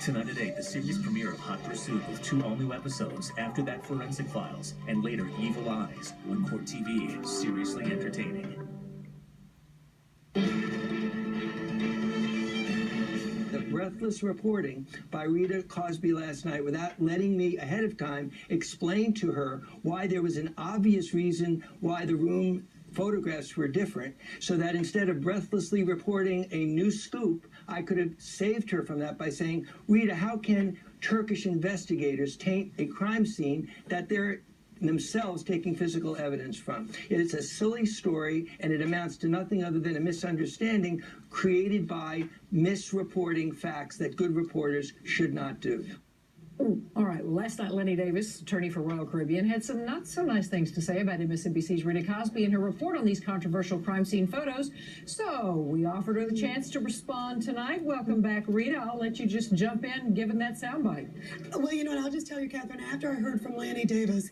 Tonight at 8, the series premiere of Hot Pursuit with 2 all-new episodes. After that, Forensic Files, and later, Evil Eyes, on CourtTV. Seriously entertaining. The breathless reporting by Rita Cosby last night without letting me ahead of time explain to her why there was an obvious reason why the room photographs were different, so that instead of breathlessly reporting a new scoop, I could have saved her from that by saying, Rita, how can Turkish investigators taint a crime scene that they're themselves taking physical evidence from? It's a silly story, and it amounts to nothing other than a misunderstanding created by misreporting facts that good reporters should not do. All right. Well, last night, Lanny Davis, attorney for Royal Caribbean, had some not so nice things to say about MSNBC's Rita Cosby and her report on these controversial crime scene photos. So we offered her the chance to respond tonight. Welcome back, Rita. I'll let you just jump in, given that soundbite. Well, you know what? I'll just tell you, Catherine, after I heard from Lanny Davis,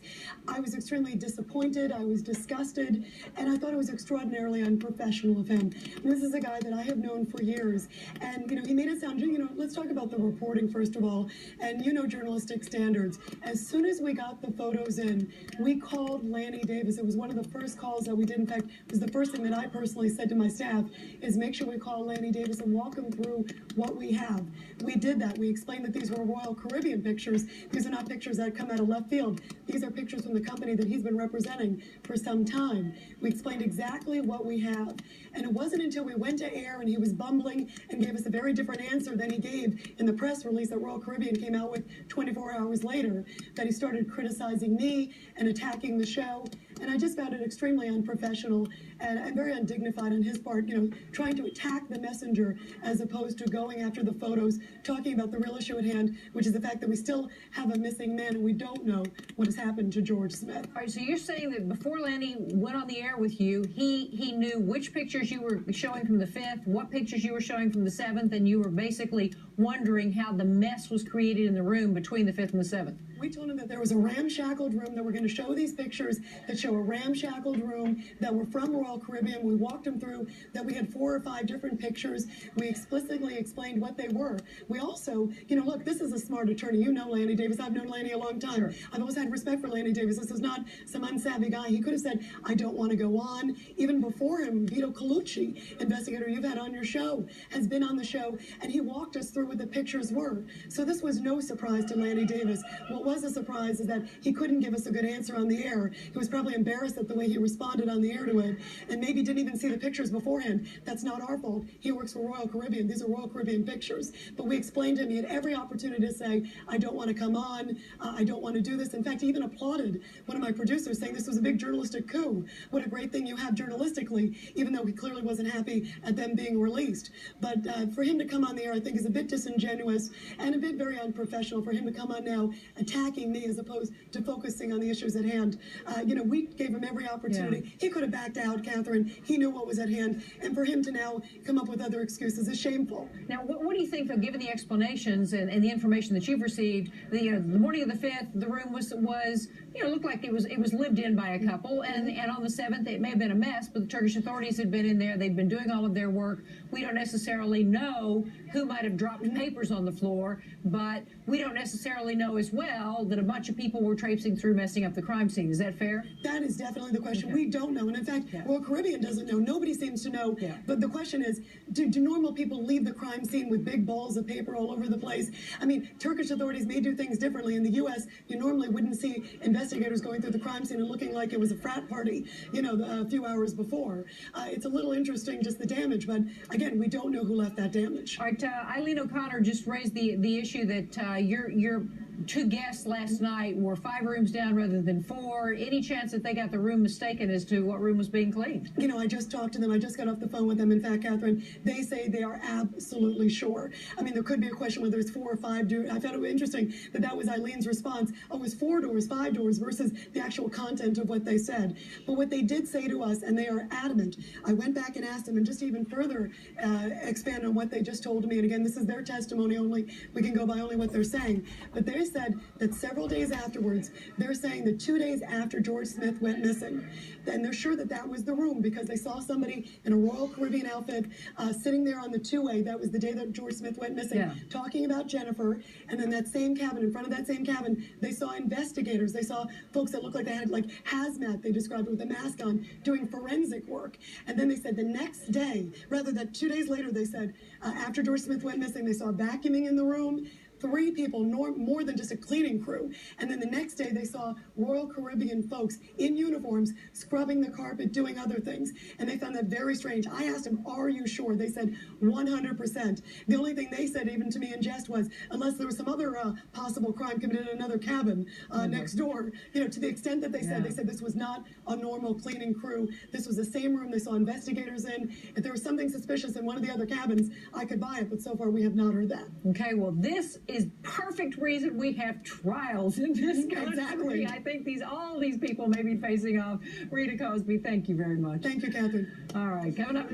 I was extremely disappointed. I was disgusted, and I thought it was extraordinarily unprofessional of him. And this is a guy that I have known for years, and, he made it sound, let's talk about the reporting, first of all, and, journalistic standards. As soon as we got the photos in, we called Lanny Davis. It was one of the first calls that we did. In fact, it was the first thing that I personally said to my staff is make sure we call Lanny Davis and walk him through what we have. We did that. We explained that these were Royal Caribbean pictures. These are not pictures that come out of left field. These are pictures from the company that he's been representing for some time. We explained exactly what we have. And it wasn't until we went to air and he was bumbling and gave us a very different answer than he gave in the press release that Royal Caribbean came out with 24 hours later that he started criticizing me and attacking the show. And I just found it extremely unprofessional and very undignified on his part, trying to attack the messenger as opposed to going after the photos, talking about the real issue at hand, which is the fact that we still have a missing man and we don't know what has happened to George Smith. All right, so you're saying that before Lanny went on the air with you, he knew which pictures you were showing from the 5th, what pictures you were showing from the 7th, and you were basically wondering how the mess was created in the room between the 5th and the 7th. We told him that there was a ramshackled room, that we're going to show these pictures that show a ramshackled room, that were from Royal Caribbean. We walked him through that we had 4 or 5 different pictures. We explicitly explained what they were. We also, look, this is a smart attorney. You know Lanny Davis. I've known Lanny a long time. Sure. I've always had respect for Lanny Davis. This is not some unsavvy guy. He could have said, I don't want to go on. Even before him, Vito Colucci, investigator you've had on your show, has been on the show, and he walked us through what the pictures were. So this was no surprise to Lanny Davis. What was a surprise is that he couldn't give us a good answer on the air. He was probably embarrassed at the way he responded on the air to it, and maybe didn't even see the pictures beforehand. That's not our fault. He works for Royal Caribbean. These are Royal Caribbean pictures. But we explained to him he had every opportunity to say, I don't want to come on. I don't want to do this. In fact, he even applauded one of my producers, saying this was a big journalistic coup. What a great thing you have journalistically, even though he clearly wasn't happy at them being released. But for him to come on the air, I think, is a bit disingenuous and a bit very unprofessional for him to come on now attacking me as opposed to focusing on the issues at hand. We gave him every opportunity. Yeah. He could have backed out, Catherine. He knew what was at hand. And for him to now come up with other excuses is shameful. Now, what do you think, though, given the explanations and the information that you've received, the morning of the 5th, the room was looked like it was lived in by a couple, and on the 7th, it may have been a mess, but the Turkish authorities had been in there. They'd been doing all of their work. We don't necessarily know who might have dropped papers on the floor, but we don't necessarily know as well that a bunch of people were traipsing through, messing up the crime scene. Is that fair? That is definitely the question. Okay. We don't know. And in fact, Royal Caribbean doesn't know. Nobody seems to know. Yeah. But the question is, do normal people leave the crime scene with big balls of paper all over the place? I mean, Turkish authorities may do things differently. In the U.S., you normally wouldn't see investigators going through the crime scene and looking like it was a frat party, a few hours before. It's a little interesting, just the damage. But again, we don't know who left that damage. All right, Eileen O'Connor just raised the issue that your 2 guests last night were 5 rooms down rather than 4. Any chance that they got the room mistaken as to what room was being cleaned? I just talked to them. I just got off the phone with them. In fact, Catherine, they say they are absolutely sure. I mean, there could be a question whether it's 4 or 5 doors. I found it interesting that was Eileen's response. Oh, it was 4 doors, 5 doors versus the actual content of what they said. But what they did say to us, and they are adamant, I went back and asked them, and just even further expand on what they just told me. And again, this is their testimony only. We can go by only what they're saying. But they said that several days afterwards, they're saying that 2 days after George Smith went missing, and they're sure that that was the room because they saw somebody in a Royal Caribbean outfit sitting there on the two-way. That was the day that George Smith went missing, talking about Jennifer. And then that same cabin, in front of that same cabin, they saw investigators. They saw folks that looked like they had like hazmat, they described it, with a mask on, doing forensic work. And then they said the next day, rather that 2 days later, they said after George Smith went missing, they saw vacuuming in the room. 3 people, more than just a cleaning crew. And then the next day they saw Royal Caribbean folks in uniforms scrubbing the carpet, doing other things. And they found that very strange. I asked them, are you sure? They said 100%. The only thing they said, even to me in jest, was unless there was some other possible crime committed in another cabin next door. You know, to the extent that they said this was not a normal cleaning crew. This was the same room they saw investigators in. If there was something suspicious in one of the other cabins, I could buy it. But so far we have not heard that. Okay, well, this is perfect reason we have trials in this country. Exactly. I think all these people may be facing off. Rita Cosby, thank you very much. Thank you, Catherine. All right, coming up next.